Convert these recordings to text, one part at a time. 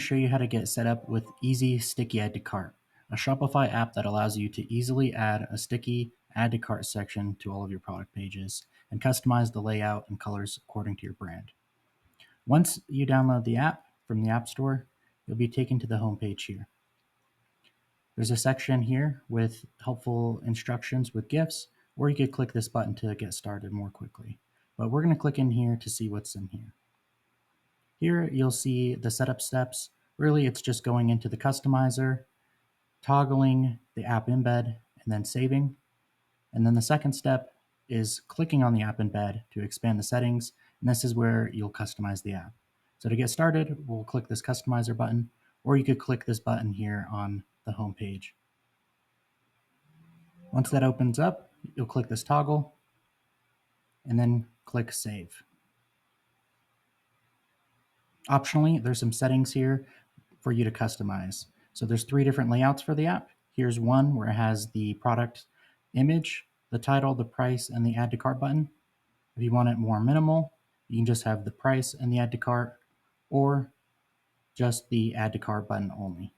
show you how to get set up with Easy Sticky Add to Cart, a Shopify app that allows you to easily add a sticky Add to Cart section to all of your product pages and customize the layout and colors according to your brand. Once you download the app from the App Store, you'll be taken to the homepage here. There's a section here with helpful instructions with GIFs, or you could click this button to get started more quickly. But we're going to click in here to see what's in here. Here you'll see the setup steps. Really, it's just going into the customizer, toggling the app embed, and then saving. And then the second step is clicking on the app embed to expand the settings, and this is where you'll customize the app. So to get started, we'll click this customizer button, or you could click this button here on the home page. Once that opens up, you'll click this toggle, and then click Save. Optionally, there's some settings here for you to customize. So there's 3 different layouts for the app. Here's one where it has the product image, the title, the price, and the add to cart button. If you want it more minimal, you can just have the price and the add to cart, or just the add to cart button only.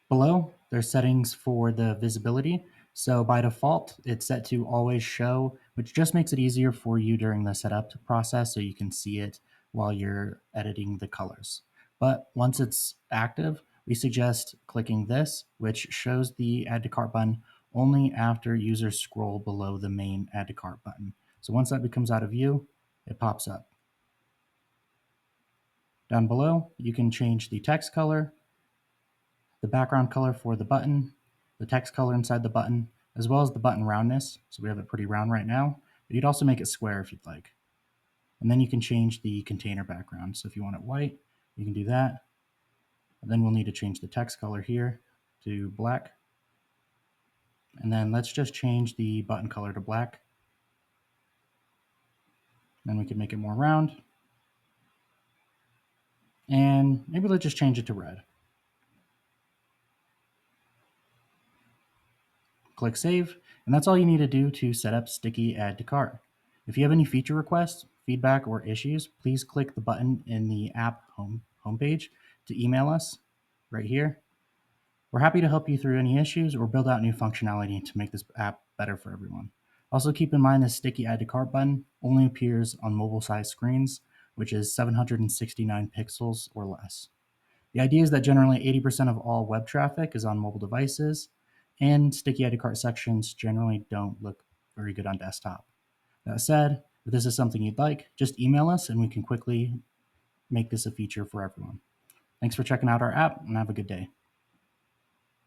Below, there's settings for the visibility. So by default, it's set to always show, which just makes it easier for you during the setup process so you can see it while you're editing the colors. But once it's active, we suggest clicking this, which shows the add to cart button only after users scroll below the main add to cart button. So once that becomes out of view, it pops up. Down below, you can change the text color, the background color for the button, the text color inside the button, as well as the button roundness. So we have it pretty round right now, but you'd also make it square if you'd like. And then you can change the container background. So if you want it white, you can do that. And then we'll need to change the text color here to black. And then let's just change the button color to black. Then we can make it more round. And maybe let's just change it to red. Click Save, and that's all you need to do to set up Sticky Add to Cart. If you have any feature requests, feedback, or issues, please click the button in the app homepage to email us right here. We're happy to help you through any issues or build out new functionality to make this app better for everyone. Also keep in mind the Sticky Add to Cart button only appears on mobile-sized screens, which is 769 pixels or less. The idea is that generally 80% of all web traffic is on mobile devices, and sticky add to cart sections generally don't look very good on desktop. That said, if this is something you'd like, just email us and we can quickly make this a feature for everyone. Thanks for checking out our app, and have a good day.